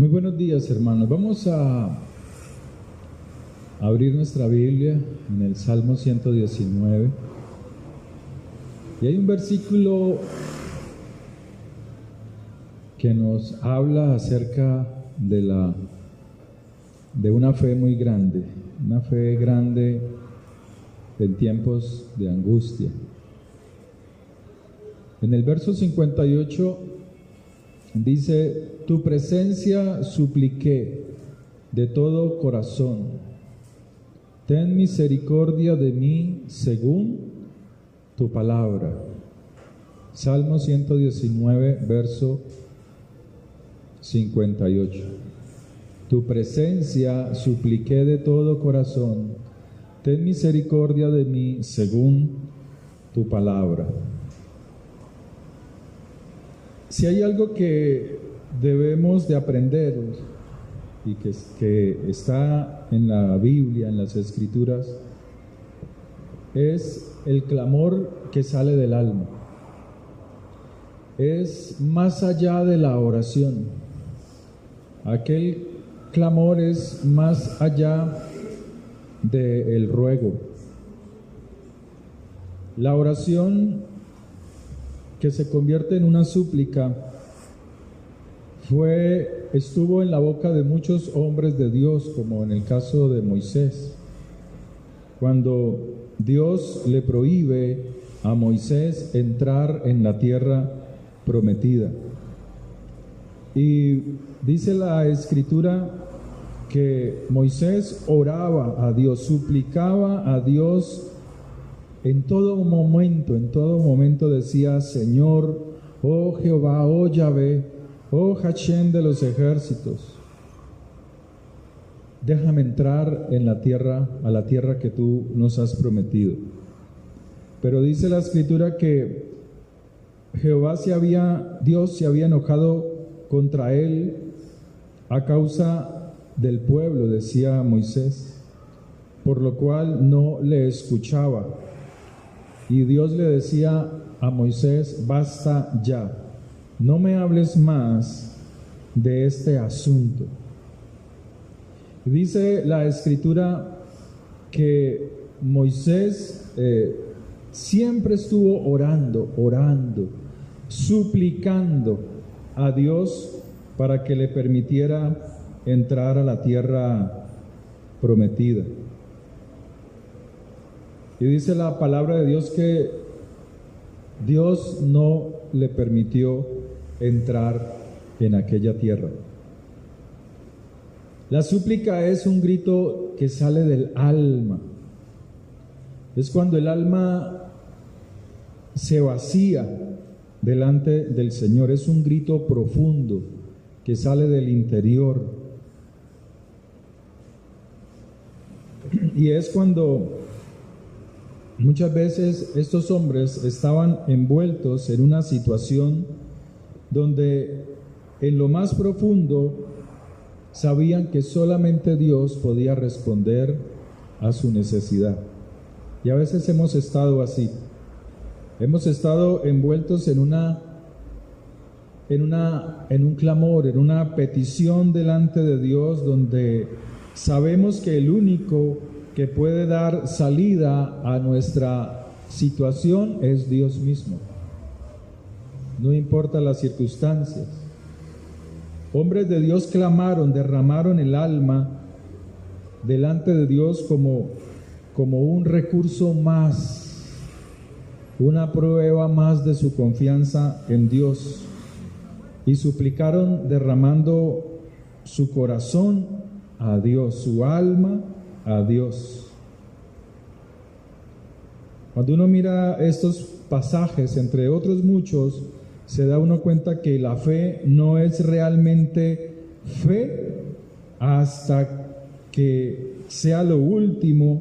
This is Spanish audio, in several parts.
Muy buenos días, hermanos. Vamos a abrir nuestra Biblia en el Salmo 119. Y hay un versículo que nos habla acerca de una fe muy grande, una fe grande en tiempos de angustia. En el verso 58 dice: tu presencia supliqué de todo corazón, ten misericordia de mí según tu palabra. Salmo 119, verso 58. Tu presencia supliqué de todo corazón, ten misericordia de mí según tu palabra. Si hay algo que debemos de aprender y que está en la Biblia, en las Escrituras, es el clamor que sale del alma. Es más allá de la oración. Aquel clamor es más allá del ruego. La oración que se convierte en una súplica estuvo en la boca de muchos hombres de Dios, como en el caso de Moisés, cuando Dios le prohíbe a Moisés entrar en la tierra prometida. Y dice la Escritura que Moisés oraba a Dios, suplicaba a Dios en todo momento decía: Señor, oh Jehová, oh Yahvé, oh Hachén de los ejércitos, déjame entrar en la tierra, a la tierra que tú nos has prometido. Pero dice la Escritura que Dios se había enojado contra él a causa del pueblo, decía Moisés, por lo cual no le escuchaba. Y Dios le decía a Moisés: basta ya, no me hables más de este asunto. Dice la Escritura que Moisés siempre estuvo orando, suplicando a Dios para que le permitiera entrar a la tierra prometida. Y dice la palabra de Dios que Dios no le permitió entrar en aquella tierra. La súplica es un grito que sale del alma. Es cuando el alma se vacía delante del Señor. Es un grito profundo que sale del interior. Y es cuando muchas veces estos hombres estaban envueltos en una situación donde en lo más profundo sabían que solamente Dios podía responder a su necesidad. Y a veces hemos estado así. Hemos estado envueltos en un clamor, en una petición delante de Dios, donde sabemos que el único que puede dar salida a nuestra situación es Dios mismo. No importa las circunstancias. Hombres de Dios clamaron, derramaron el alma delante de Dios como un recurso más, una prueba más de su confianza en Dios, y suplicaron derramando su corazón a Dios, su alma a Dios. Cuando uno mira estos pasajes, entre otros muchos, se da uno cuenta que la fe no es realmente fe hasta que sea lo último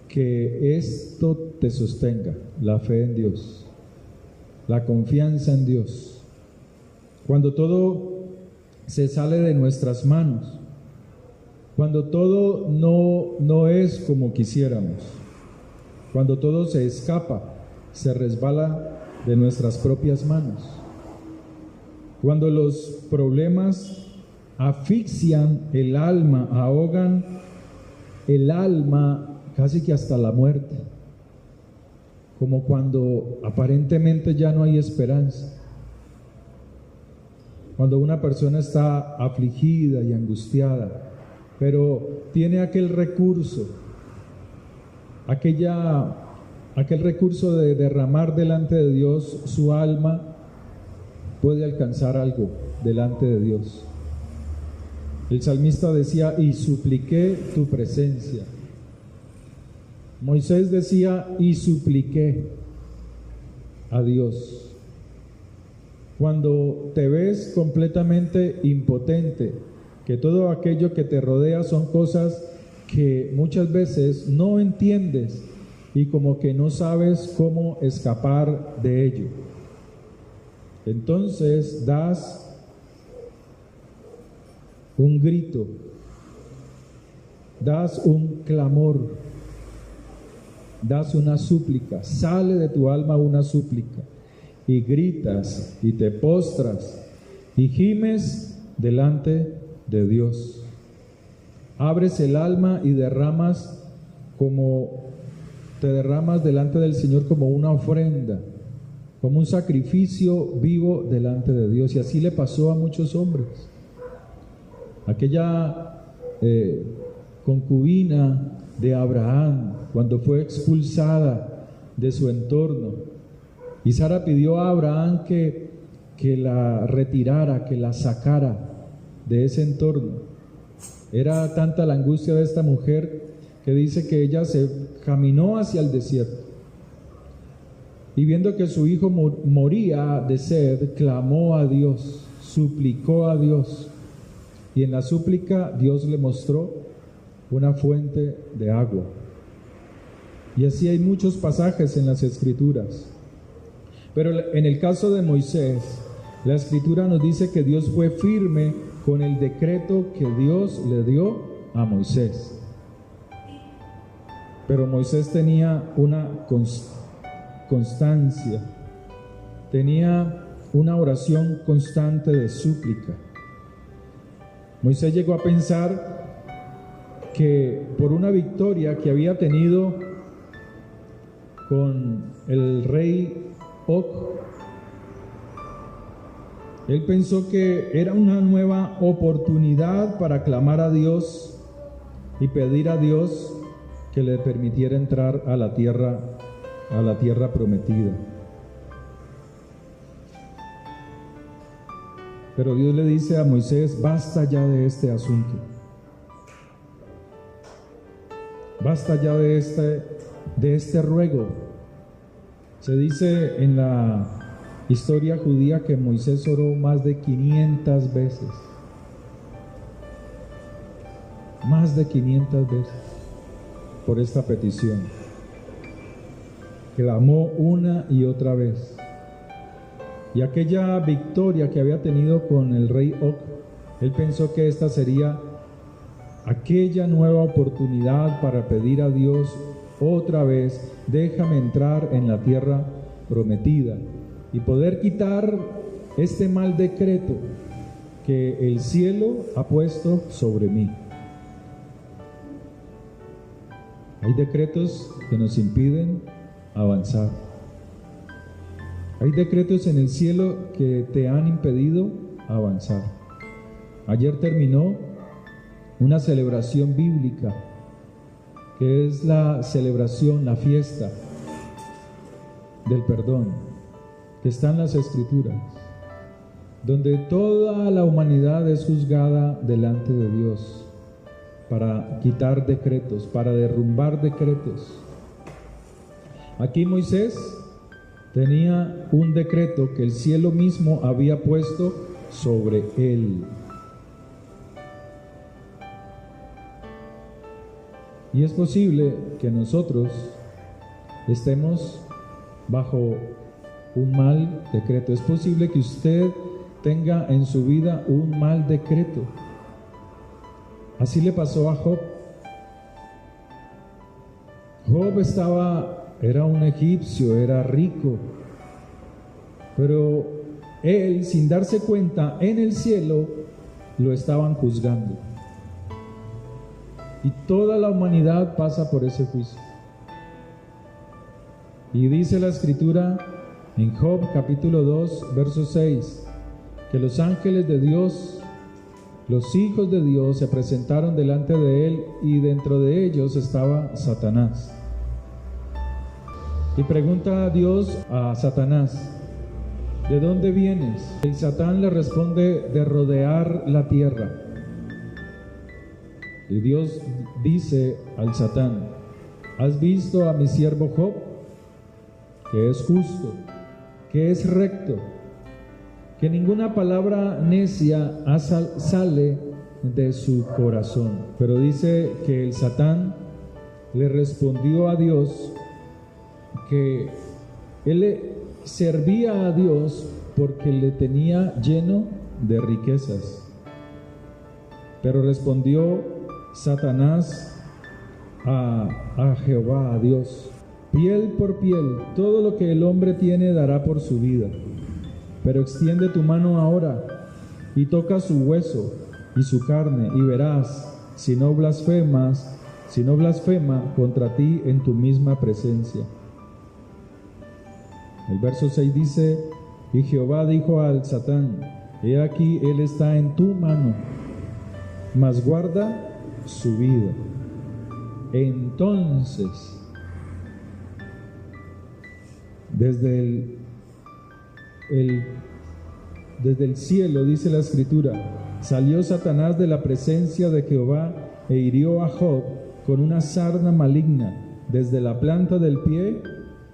que esto te sostenga: la fe en Dios, la confianza en Dios. Cuando todo se sale de nuestras manos, cuando todo no es como quisiéramos, cuando todo se escapa, se resbala de nuestras propias manos, cuando los problemas asfixian el alma, ahogan el alma casi que hasta la muerte, como cuando aparentemente ya no hay esperanza. Cuando una persona está afligida y angustiada, pero tiene aquel recurso, aquel recurso de derramar delante de Dios su alma, puede alcanzar algo delante de Dios. El salmista decía: y supliqué tu presencia. Moisés decía: y supliqué a Dios. Cuando te ves completamente impotente, que todo aquello que te rodea son cosas que muchas veces no entiendes y como que no sabes cómo escapar de ello, entonces das un grito, das un clamor, das una súplica, sale de tu alma una súplica, y gritas y te postras y gimes delante de Dios. Abres el alma y te derramas delante del Señor como una ofrenda, como un sacrificio vivo delante de Dios. Y así le pasó a muchos hombres. Aquella concubina de Abraham, cuando fue expulsada de su entorno, y Sara pidió a Abraham que la retirara, que la sacara de ese entorno. Era tanta la angustia de esta mujer que dice que ella se caminó hacia el desierto y viendo que su hijo moría de sed, clamó a Dios, suplicó a Dios, y en la súplica Dios le mostró una fuente de agua. Y así hay muchos pasajes en las Escrituras. Pero en el caso de Moisés, la Escritura nos dice que Dios fue firme con el decreto que Dios le dio a Moisés. Pero Moisés tenía una constancia, tenía una oración constante de súplica. Moisés llegó a pensar que por una victoria que había tenido con el rey Og, él pensó que era una nueva oportunidad para clamar a Dios y pedir a Dios que le permitiera entrar a la tierra prometida. Pero Dios le dice a Moisés: basta ya de este asunto, basta ya de este ruego. Se dice en la historia judía que Moisés oró más de 500 veces. Más de 500 veces por esta petición. Clamó una y otra vez. Y aquella victoria que había tenido con el rey Og, él pensó que esta sería aquella nueva oportunidad para pedir a Dios otra vez: déjame entrar en la tierra prometida y poder quitar este mal decreto que el cielo ha puesto sobre mí. Hay decretos que nos impiden avanzar. Hay decretos en el cielo que te han impedido avanzar. Ayer terminó una celebración bíblica, que es la celebración, la fiesta del perdón, que está en las Escrituras, donde toda la humanidad es juzgada delante de Dios para quitar decretos, para derrumbar decretos. Aquí Moisés tenía un decreto que el cielo mismo había puesto sobre él. Y es posible que nosotros estemos bajo un mal decreto. Es posible que usted tenga en su vida un mal decreto. Así le pasó a Job. Job era un egipcio, era rico, pero él, sin darse cuenta, en el cielo lo estaban juzgando. Y toda la humanidad pasa por ese juicio. Y dice la Escritura en Job capítulo 2, verso 6, que los ángeles de Dios, los hijos de Dios, se presentaron delante de él y dentro de ellos estaba Satanás. Y pregunta a Dios a Satanás: ¿de dónde vienes? Y Satán le responde: de rodear la tierra. Y Dios dice al Satán: ¿has visto a mi siervo Job? Que es justo, que es recto, que ninguna palabra necia sale de su corazón. Pero dice que el Satán le respondió a Dios que él le servía a Dios porque le tenía lleno de riquezas. Pero respondió Satanás a Jehová, a Dios: piel por piel, todo lo que el hombre tiene dará por su vida. Pero extiende tu mano ahora y toca su hueso y su carne, y verás si no blasfema contra ti en tu misma presencia. El verso 6 dice: y Jehová dijo al Satán: he aquí, él está en tu mano, mas guarda su vida. Entonces, desde el cielo, dice la Escritura, salió Satanás de la presencia de Jehová e hirió a Job con una sarna maligna, desde la planta del pie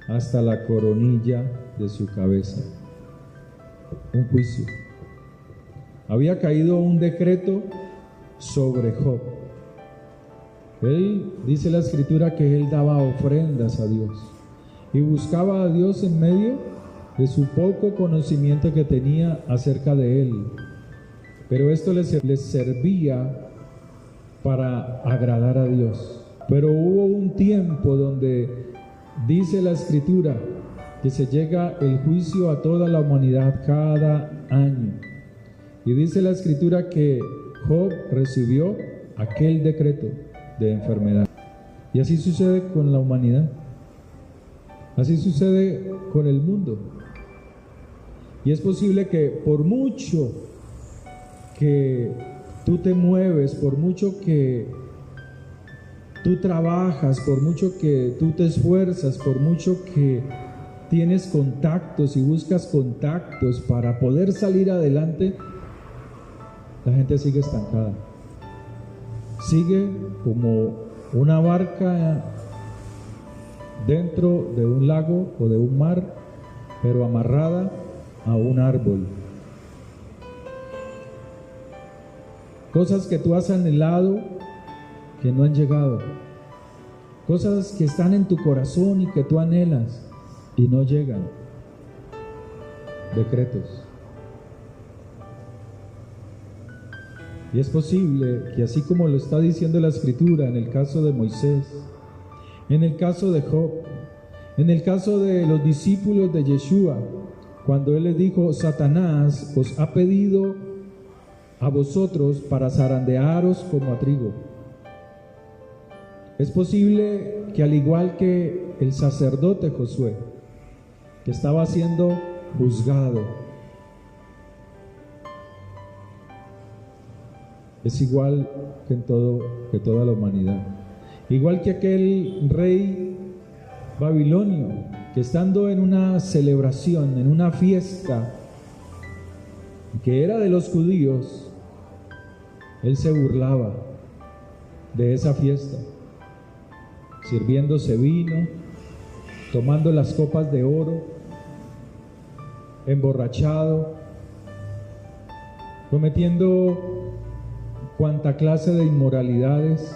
hasta la coronilla de su cabeza. Un juicio. Había caído un decreto sobre Job. Él, dice la Escritura, que él daba ofrendas a Dios y buscaba a Dios en medio de su poco conocimiento que tenía acerca de él. Pero esto les servía para agradar a Dios. Pero hubo un tiempo donde dice la Escritura que se llega el juicio a toda la humanidad cada año. Y dice la Escritura que Job recibió aquel decreto de enfermedad. Y así sucede con la humanidad. Así sucede con el mundo. Y es posible que por mucho que tú te mueves, por mucho que tú trabajas, por mucho que tú te esfuerzas, por mucho que tienes contactos y buscas contactos para poder salir adelante, la gente sigue estancada. Sigue como una barca dentro de un lago o de un mar, pero amarrada a un árbol. Cosas que tú has anhelado que no han llegado. Cosas que están en tu corazón y que tú anhelas y no llegan. Decretos. Y es posible que, así como lo está diciendo la Escritura en el caso de Moisés, en el caso de Job, en el caso de los discípulos de Yeshua, cuando él les dijo: Satanás os ha pedido a vosotros para zarandearos como a trigo. Es posible que, al igual que el sacerdote Josué, que estaba siendo juzgado, es igual que toda la humanidad. Igual que aquel rey babilonio, que estando en una celebración, en una fiesta que era de los judíos, él se burlaba de esa fiesta, sirviéndose vino, tomando las copas de oro, emborrachado, cometiendo cuanta clase de inmoralidades.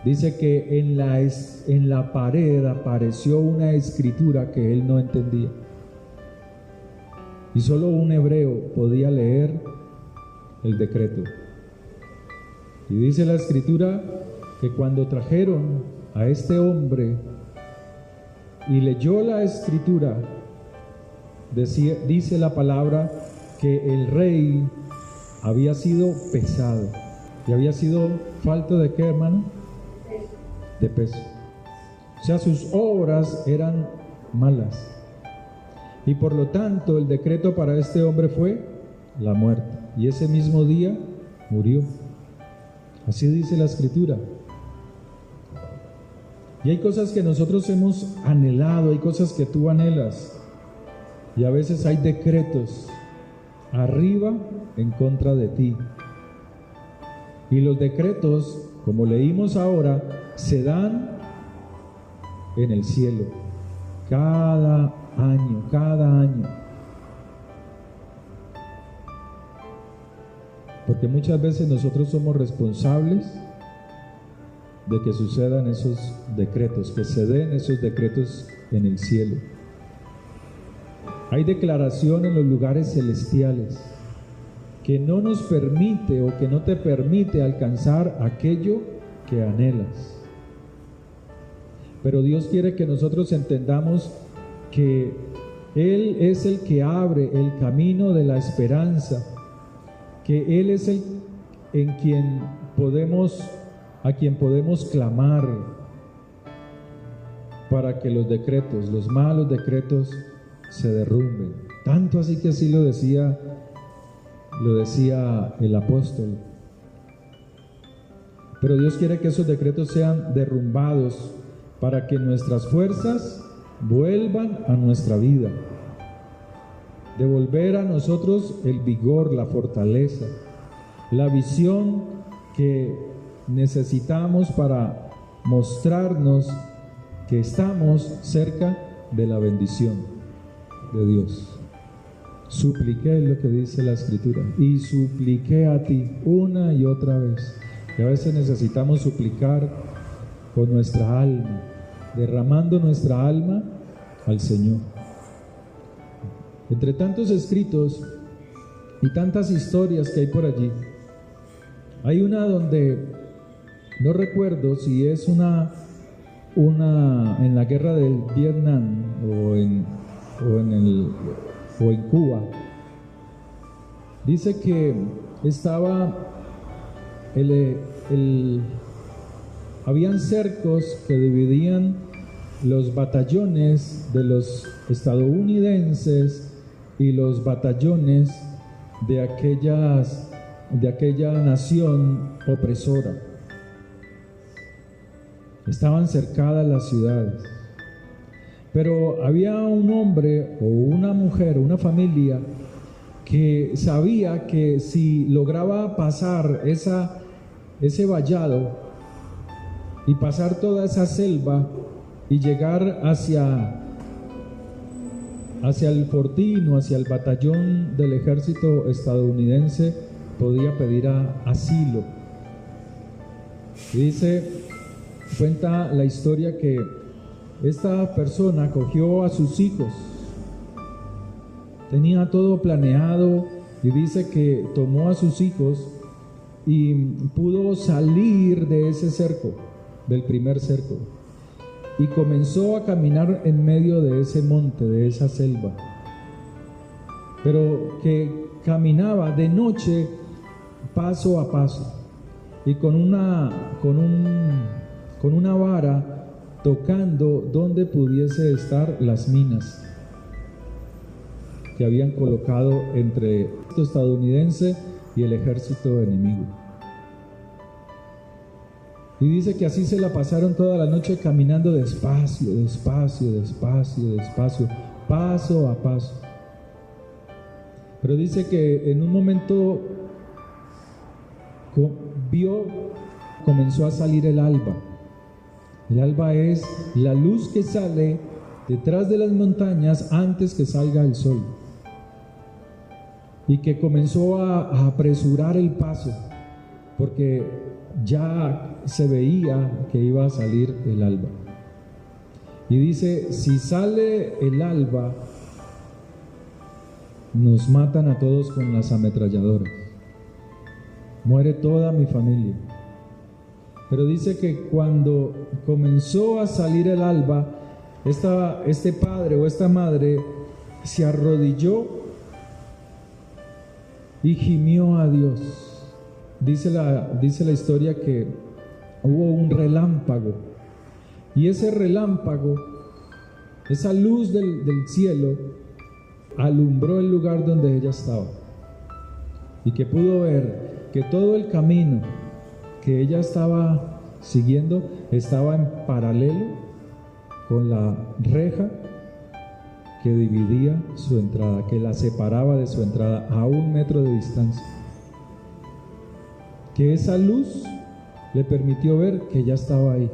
Dice que en la pared apareció una escritura que él no entendía. Y solo un hebreo podía leer el decreto. Y dice la Escritura que cuando trajeron a este hombre y leyó la Escritura, dice la palabra que el rey había sido pesado. ¿Y había sido falta de qué, hermano? De peso. O sea, sus obras eran malas. Y por lo tanto, el decreto para este hombre fue la muerte. Y ese mismo día murió. Así dice la Escritura. Y hay cosas que nosotros hemos anhelado, hay cosas que tú anhelas. Y a veces hay decretos arriba en contra de ti. Y los decretos, como leímos ahora, se dan en el cielo. Cada año. Porque muchas veces nosotros somos responsables de que sucedan esos decretos, que se den esos decretos en el cielo. Hay declaración en los lugares celestiales que no nos permite o que no te permite alcanzar aquello que anhelas. Pero Dios quiere que nosotros entendamos que Él es el que abre el camino de la esperanza, que Él es el a quien podemos clamar para que los decretos, los malos decretos, se derrumben. Tanto así que así lo decía el apóstol. Pero Dios quiere que esos decretos sean derrumbados para que nuestras fuerzas vuelvan a nuestra vida, devolver a nosotros el vigor, la fortaleza, la visión que necesitamos para mostrarnos que estamos cerca de la bendición de Dios. Supliqué, lo que dice la Escritura, y supliqué a ti una y otra vez. Y a veces necesitamos suplicar con nuestra alma, derramando nuestra alma al Señor. Entre tantos escritos y tantas historias que hay por allí, hay una donde no recuerdo si es una en la guerra del Vietnam o en Cuba. Dice que habían cercos que dividían los batallones de los estadounidenses y los batallones de aquella nación opresora. Estaban cercadas las ciudades, pero había un hombre o una mujer, una familia que sabía que si lograba pasar ese vallado y pasar toda esa selva y llegar hacia el fortín o hacia el batallón del ejército estadounidense, podía pedir asilo. Cuenta la historia que esta persona cogió a sus hijos, tenía todo planeado, y dice que tomó a sus hijos y pudo salir de ese cerco, del primer cerco, y comenzó a caminar en medio de ese monte, de esa selva, pero que caminaba de noche paso a paso y con una vara tocando donde pudiese estar las minas que habían colocado entre el ejército estadounidense y el ejército enemigo. Y dice que así se la pasaron toda la noche caminando despacio, paso a paso. Pero dice que en un momento comenzó a salir el alba. El alba es la luz que sale detrás de las montañas antes que salga el sol. Y que comenzó a apresurar el paso, porque ya se veía que iba a salir el alba. Y dice, si sale el alba, nos matan a todos con las ametralladoras. Muere toda mi familia. Pero dice que cuando comenzó a salir el alba, este padre o esta madre se arrodilló y gimió a Dios. Dice la historia que hubo un relámpago, y ese relámpago, esa luz del cielo, alumbró el lugar donde ella estaba, y que pudo ver que todo el camino que ella estaba siguiendo estaba en paralelo con la reja que dividía su entrada, que la separaba de su entrada a 1 metro de distancia. Que esa luz le permitió ver que ya estaba ahí.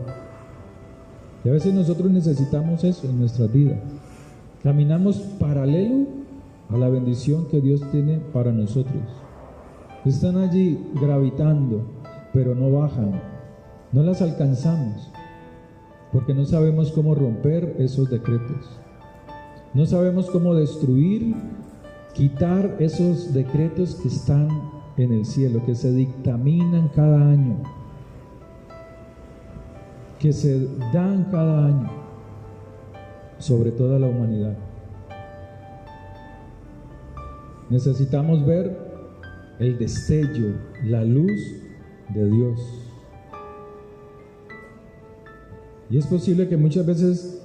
Y a veces nosotros necesitamos eso en nuestras vidas. Caminamos paralelo a la bendición que Dios tiene para nosotros. Están allí gravitando, pero no bajan. No las alcanzamos, porque no sabemos cómo romper esos decretos. No sabemos cómo destruir, quitar esos decretos que están en el cielo, que se dictaminan cada año, que se dan cada año sobre toda la humanidad. Necesitamos ver el destello, la luz de Dios. Y es posible que muchas veces,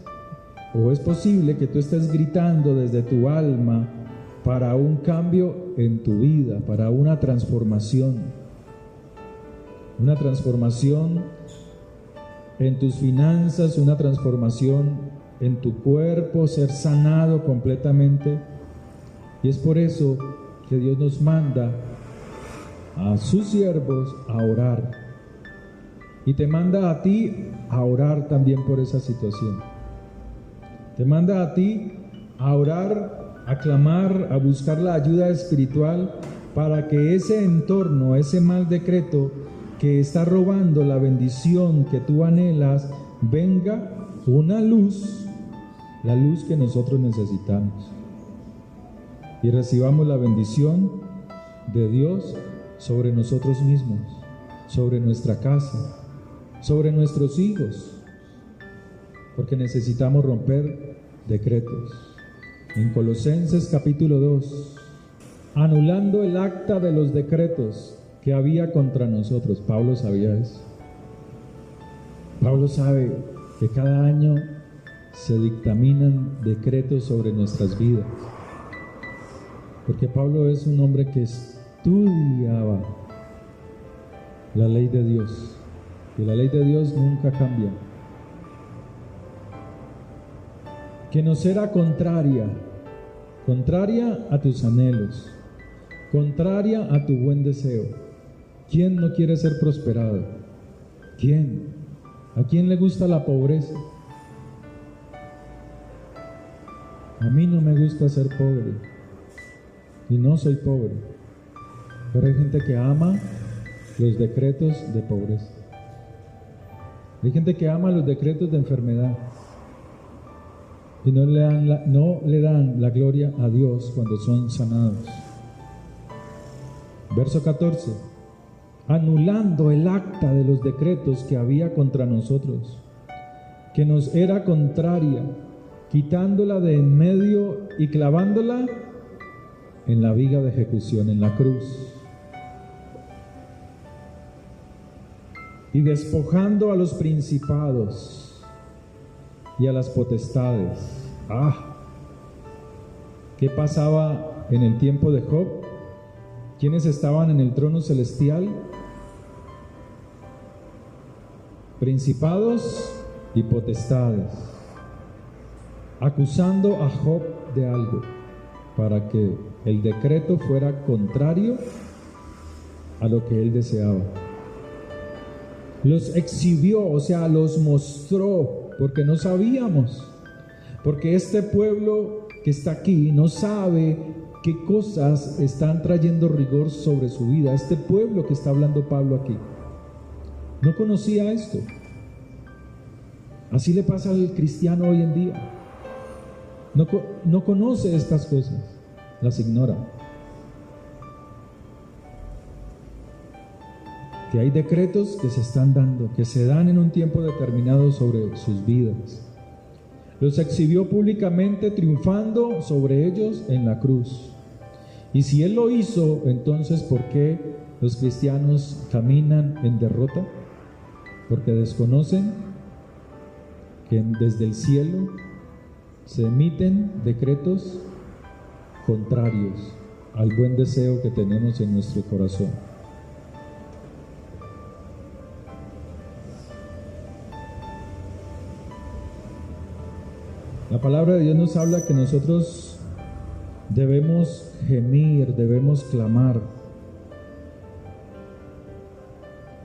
o es posible que tú estés gritando desde tu alma para un cambio en tu vida, para una transformación en tus finanzas, una transformación en tu cuerpo, ser sanado completamente. Y es por eso que Dios nos manda a sus siervos a orar, y te manda a ti a orar también por esa situación. Te manda a ti a orar, a clamar, a buscar la ayuda espiritual para que ese entorno, ese mal decreto que está robando la bendición que tú anhelas, venga una luz, la luz que nosotros necesitamos, y recibamos la bendición de Dios sobre nosotros mismos, sobre nuestra casa, sobre nuestros hijos, porque necesitamos romper decretos. En Colosenses capítulo 2, anulando el acta de los decretos que había contra nosotros. Pablo sabía eso. Pablo sabe que cada año se dictaminan decretos sobre nuestras vidas, porque Pablo es un hombre que estudiaba la ley de Dios, y la ley de Dios nunca cambia, que nos era contraria a tus anhelos, contraria a tu buen deseo. ¿Quién no quiere ser prosperado? ¿Quién? ¿A quién le gusta la pobreza? A mí no me gusta ser pobre, y no soy pobre, pero hay gente que ama los decretos de pobreza. Hay gente que ama los decretos de enfermedad y no le dan la gloria a Dios cuando son sanados. Verso 14. Anulando el acta de los decretos que había contra nosotros, que nos era contraria, quitándola de en medio y clavándola en la viga de ejecución, en la cruz. Y despojando a los principados y a las potestades. ¿Qué pasaba en el tiempo de Job? ¿Quiénes estaban en el trono celestial? Principados y potestades, acusando a Job de algo, para que el decreto fuera contrario a lo que él deseaba. Los exhibió, o sea, los mostró, porque no sabíamos, porque este pueblo que está aquí no sabe qué cosas están trayendo rigor sobre su vida. Este pueblo que está hablando Pablo aquí no conocía esto. Así le pasa al cristiano hoy en día. No conoce estas cosas, las ignora. Que hay decretos que se están dando, que se dan en un tiempo determinado sobre sus vidas. Los exhibió públicamente, triunfando sobre ellos en la cruz. Y si Él lo hizo, entonces ¿por qué los cristianos caminan en derrota? Porque desconocen que desde el cielo se emiten decretos contrarios al buen deseo que tenemos en nuestro corazón. La palabra de Dios nos habla que nosotros debemos gemir, debemos clamar,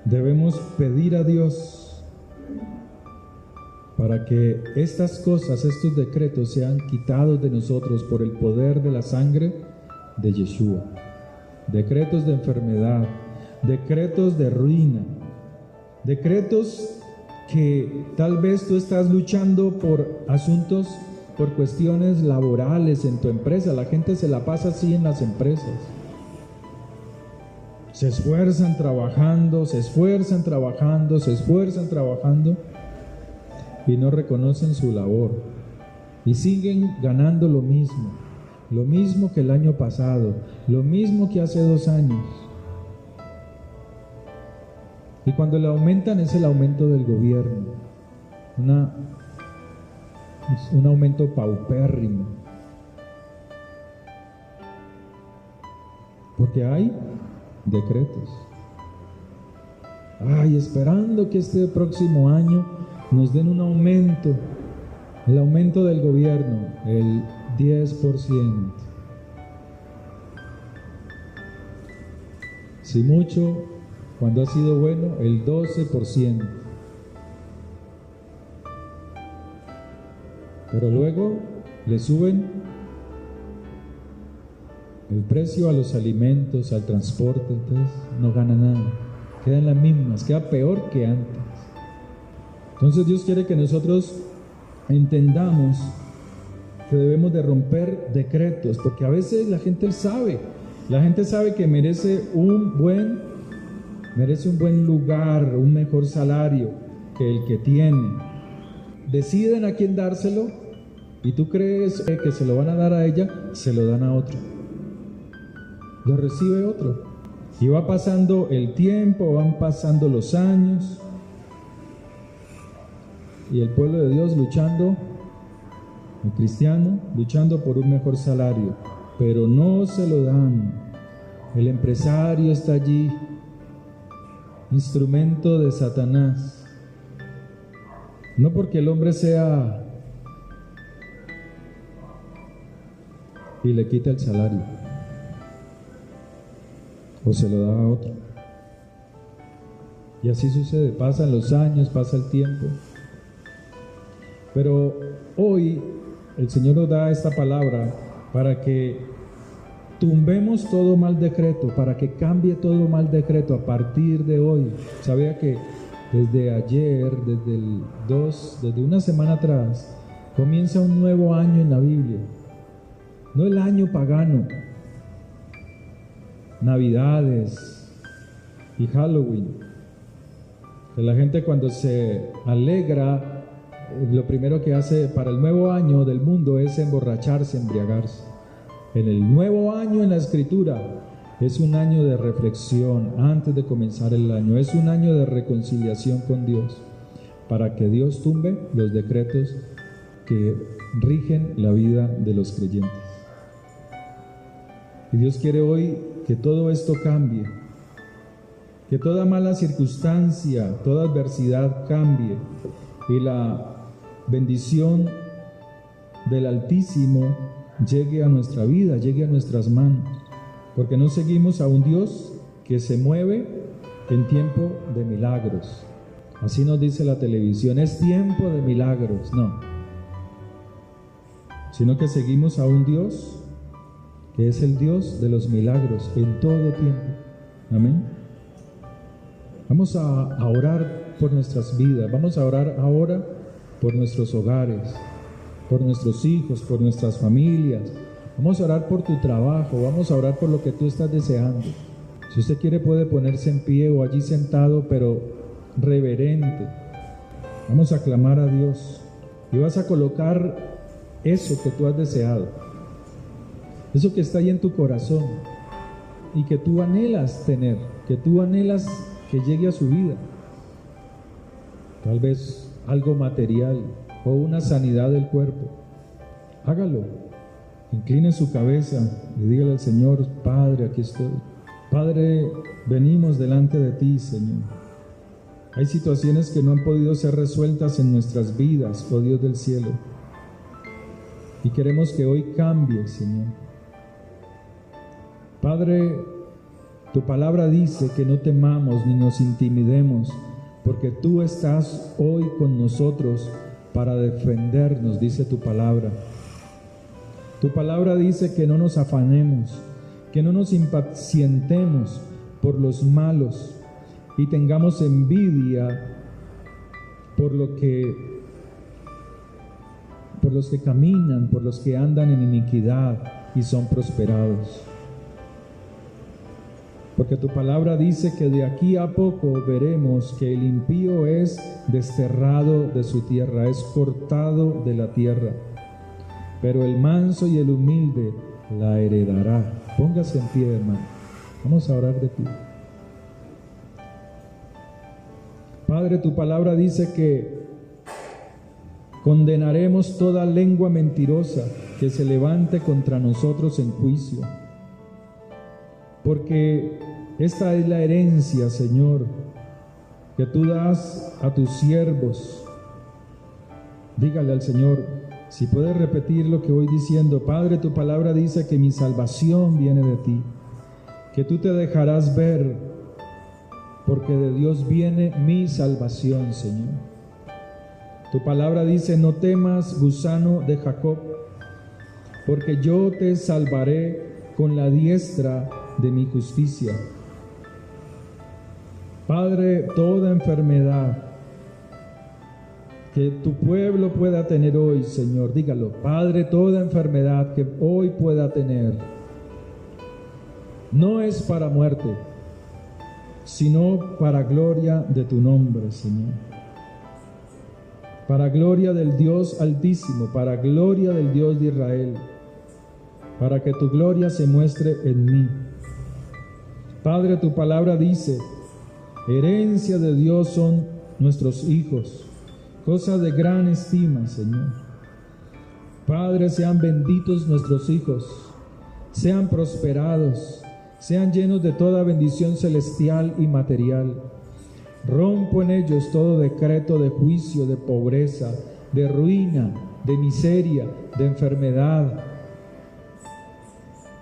debemos pedir a Dios para que estas cosas, estos decretos sean quitados de nosotros por el poder de la sangre de Yeshua. Decretos de enfermedad, decretos de ruina, decretos que tal vez tú estás luchando por asuntos, por cuestiones laborales en tu empresa. La gente se la pasa así en las empresas. Se esfuerzan trabajando y no reconocen su labor. Y siguen ganando lo mismo que el año pasado, lo mismo que hace 2 años. Y cuando le aumentan es el aumento del gobierno, un aumento paupérrimo, porque hay decretos. Esperando que este próximo año nos den un aumento, el aumento del gobierno, el 10%. Si mucho, cuando ha sido bueno, el 12%. Pero luego le suben el precio a los alimentos, al transporte, entonces no gana nada, quedan las mismas, queda peor que antes. Entonces Dios quiere que nosotros entendamos que debemos de romper decretos, porque a veces la gente sabe que merece un buen lugar, un mejor salario que el que tiene. Deciden a quién dárselo y tú crees que se lo van a dar a ella, se lo dan a otro. Lo recibe otro. Y va pasando el tiempo, van pasando los años y el pueblo de Dios luchando, el cristiano luchando por un mejor salario, pero no se lo dan. El empresario está allí, instrumento de Satanás. No porque el hombre sea y le quita el salario o se lo da a otro. Y así sucede, pasan los años, pasa el tiempo. Pero hoy el Señor nos da esta palabra para que tumbemos todo mal decreto, para que cambie todo mal decreto a partir de hoy. Sabía que desde ayer, desde una semana atrás, comienza un nuevo año en la Biblia. No el año pagano, Navidades y Halloween. Que la gente cuando se alegra, lo primero que hace para el nuevo año del mundo es emborracharse, embriagarse. En el nuevo año en la Escritura es un año de reflexión antes de comenzar el año, es un año de reconciliación con Dios, para que Dios tumbe los decretos que rigen la vida de los creyentes. Y Dios quiere hoy que todo esto cambie, que toda mala circunstancia, toda adversidad cambie y la bendición del Altísimo llegue a nuestra vida, llegue a nuestras manos, porque no seguimos a un Dios que se mueve en tiempo de milagros. Así nos dice la televisión, es tiempo de milagros. No, sino que seguimos a un Dios que es el Dios de los milagros en todo tiempo. Amén. Vamos a orar por nuestras vidas, vamos a orar ahora por nuestros hogares, por nuestros hijos, por nuestras familias. Vamos a orar por tu trabajo, vamos a orar por lo que tú estás deseando. Si usted quiere puede ponerse en pie o allí sentado, pero reverente. Vamos a clamar a Dios y vas a colocar eso que tú has deseado. eso que está ahí en tu corazón y que tú anhelas tener, que tú anhelas que llegue a su vida. Tal vez algo material o una sanidad del cuerpo. Hágalo. Incline su cabeza y dígale al Señor: Padre, aquí estoy. Padre, venimos delante de ti, Señor. Hay situaciones que no han podido ser resueltas en nuestras vidas, oh Dios del cielo. Y queremos que hoy cambie, Señor. Padre, tu palabra dice que no temamos ni nos intimidemos, porque tú estás hoy con nosotros para defendernos, dice tu palabra. Tu palabra dice que no nos afanemos, que no nos impacientemos por los malos y tengamos envidia por los que caminan, por los que andan en iniquidad y son prosperados. Porque tu palabra dice que de aquí a poco veremos que el impío es desterrado de su tierra, es cortado de la tierra, pero el manso y el humilde la heredará. Póngase en pie, hermano. Vamos a orar de ti. Padre, tu palabra dice que condenaremos toda lengua mentirosa que se levante contra nosotros en juicio. Porque esta es la herencia, Señor, que tú das a tus siervos. Dígale al Señor, si puedes repetir lo que voy diciendo: Padre, tu palabra dice que mi salvación viene de ti, que tú te dejarás ver, porque de Dios viene mi salvación, Señor. Tu palabra dice: no temas, gusano de Jacob, porque yo te salvaré con la diestra de mi justicia. Padre, toda enfermedad que tu pueblo pueda tener hoy, Señor, dígalo: Padre, toda enfermedad que hoy pueda tener no es para muerte, sino para gloria de tu nombre, Señor. Para gloria del Dios Altísimo, para gloria del Dios de Israel, para que tu gloria se muestre en mí. Padre, tu palabra dice: herencia de Dios son nuestros hijos, cosa de gran estima, Señor. Padre, sean benditos nuestros hijos, sean prosperados, sean llenos de toda bendición celestial y material. Rompo en ellos todo decreto de juicio, de pobreza, de ruina, de miseria, de enfermedad,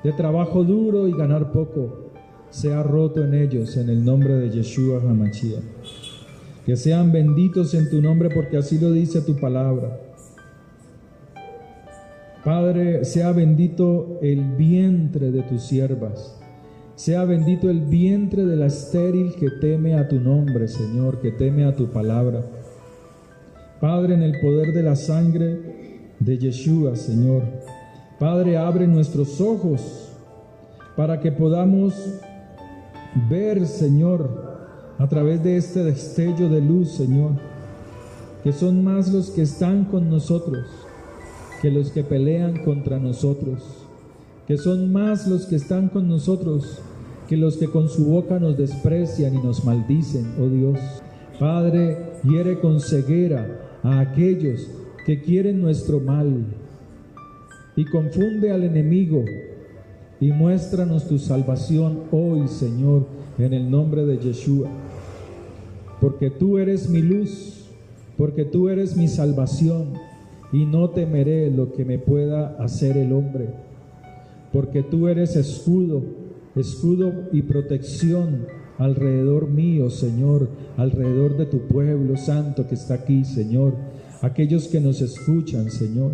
de trabajo duro y ganar poco. Sea roto en ellos en el nombre de Yeshua HaMashiach. Que sean benditos en tu nombre, porque así lo dice tu palabra. Padre, sea bendito el vientre de tus siervas. Sea bendito el vientre de la estéril que teme a tu nombre, Señor, que teme a tu palabra. Padre, en el poder de la sangre de Yeshua, Señor. Padre, abre nuestros ojos para que podamos ver, Señor, a través de este destello de luz, Señor, que son más los que están con nosotros que los que pelean contra nosotros, que son más los que están con nosotros que los que con su boca nos desprecian y nos maldicen, oh Dios. Padre, hiere con ceguera a aquellos que quieren nuestro mal y confunde al enemigo, y muéstranos tu salvación hoy, Señor, en el nombre de Yeshua. Porque tú eres mi luz, porque tú eres mi salvación, y no temeré lo que me pueda hacer el hombre. Porque tú eres escudo y protección alrededor mío, Señor, alrededor de tu pueblo santo que está aquí, Señor, aquellos que nos escuchan, Señor.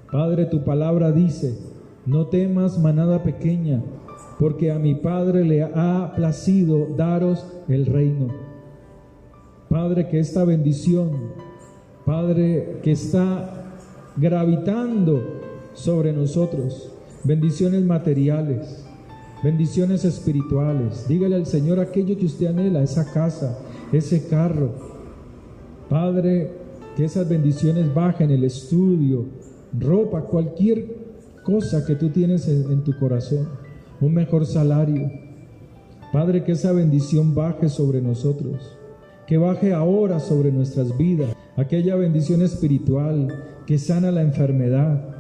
Padre, tu palabra dice: no temas, manada pequeña, porque a mi Padre le ha placido daros el reino. Padre, que esta bendición, Padre, que está gravitando sobre nosotros, bendiciones materiales, bendiciones espirituales. Dígale al Señor aquello que usted anhela, esa casa, ese carro. Padre, que esas bendiciones bajen, el estudio, ropa, cualquier cosa que tú tienes en tu corazón, un mejor salario. Padre, que esa bendición baje sobre nosotros, que baje ahora sobre nuestras vidas, aquella bendición espiritual que sana la enfermedad,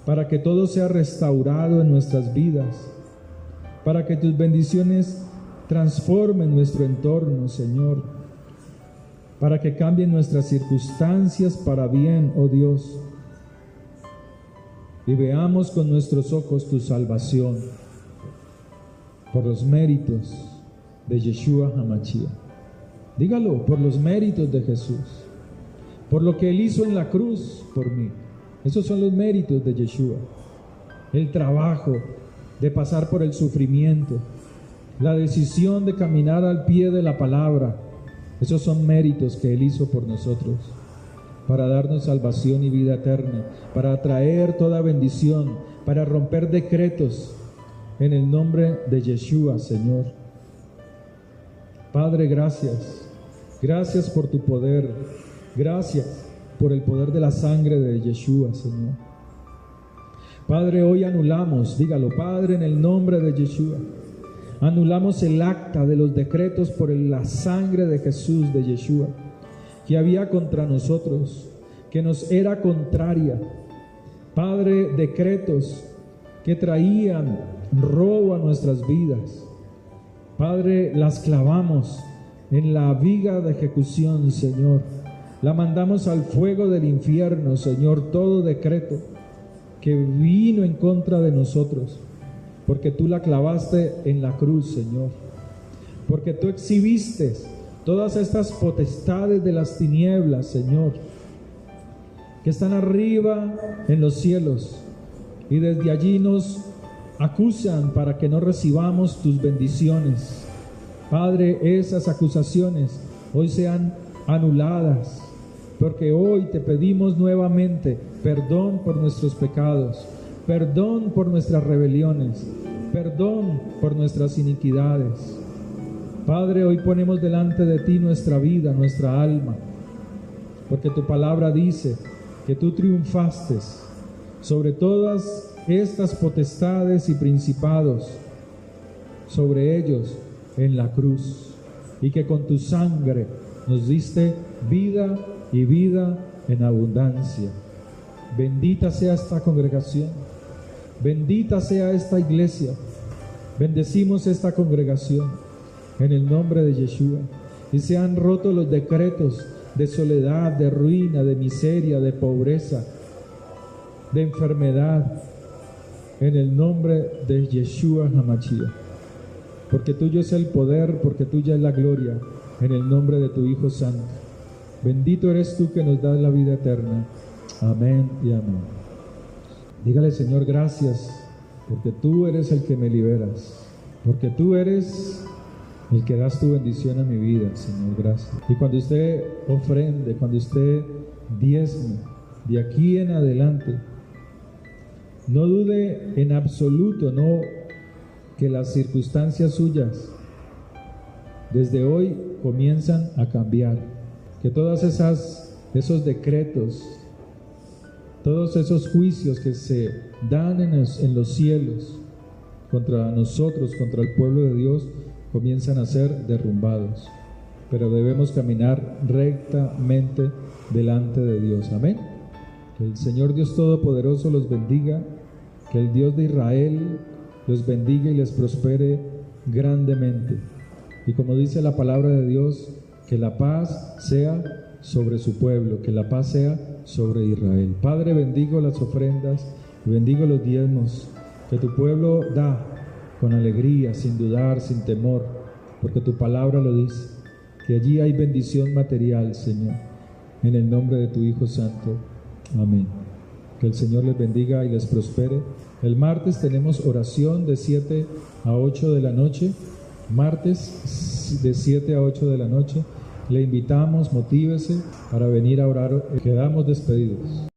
para que todo sea restaurado en nuestras vidas, para que tus bendiciones transformen nuestro entorno, Señor, para que cambien nuestras circunstancias para bien, oh Dios, y veamos con nuestros ojos tu salvación por los méritos de Yeshua HaMashiach. Dígalo, por los méritos de Jesús, por lo que Él hizo en la cruz por mí. Esos son los méritos de Yeshua. El trabajo de pasar por el sufrimiento, la decisión de caminar al pie de la palabra. Esos son méritos que Él hizo por nosotros, para darnos salvación y vida eterna, para atraer toda bendición, para romper decretos en el nombre de Yeshua, Señor. Padre, gracias. Gracias por tu poder. Gracias por el poder de la sangre de Yeshua, Señor. Padre, hoy anulamos, dígalo, Padre, en el nombre de Yeshua, anulamos el acta de los decretos por la sangre de Jesús, de Yeshua, que había contra nosotros, que nos era contraria. Padre, decretos que traían robo a nuestras vidas. Padre, las clavamos en la viga de ejecución, Señor. La mandamos al fuego del infierno, Señor, todo decreto que vino en contra de nosotros, porque tú la clavaste en la cruz, Señor, porque tú exhibiste todas estas potestades de las tinieblas, Señor, que están arriba en los cielos, y desde allí nos acusan para que no recibamos tus bendiciones. Padre, esas acusaciones hoy sean anuladas, porque hoy te pedimos nuevamente perdón por nuestros pecados, perdón por nuestras rebeliones, perdón por nuestras iniquidades. Padre, hoy ponemos delante de ti nuestra vida, nuestra alma, porque tu palabra dice que tú triunfaste sobre todas estas potestades y principados, sobre ellos en la cruz, y que con tu sangre nos diste vida y vida en abundancia. Bendita sea esta congregación, bendita sea esta iglesia. Bendecimos esta congregación en el nombre de Yeshua, y se han roto los decretos de soledad, de ruina, de miseria, de pobreza, de enfermedad, en el nombre de Yeshua HaMashiach, porque tuyo es el poder, porque tuya es la gloria, en el nombre de tu Hijo Santo. Bendito eres tú que nos das la vida eterna. Amén y amén. Dígale, Señor, gracias, porque tú eres el que me liberas, porque tú eres el que das tu bendición a mi vida, Señor, gracias. Y cuando usted ofrende, cuando usted diezme, de aquí en adelante, no dude en absoluto, no, que las circunstancias suyas desde hoy comienzan a cambiar, que todos esos decretos, todos esos juicios que se dan en los cielos contra nosotros, contra el pueblo de Dios, comienzan a ser derrumbados. Pero debemos caminar rectamente delante de Dios. Amén. Que el Señor Dios Todopoderoso los bendiga, que el Dios de Israel los bendiga y les prospere grandemente. Y como dice la palabra de Dios, que la paz sea sobre su pueblo, que la paz sea sobre Israel. Padre, bendigo las ofrendas y bendigo los diezmos que tu pueblo da con alegría, sin dudar, sin temor, porque tu palabra lo dice, que allí hay bendición material, Señor, en el nombre de tu Hijo Santo. Amén. Que el Señor les bendiga y les prospere. El martes tenemos oración de 7 a 8 de la noche, martes de 7 a 8 de la noche. Le invitamos, motívese para venir a orar. Quedamos despedidos.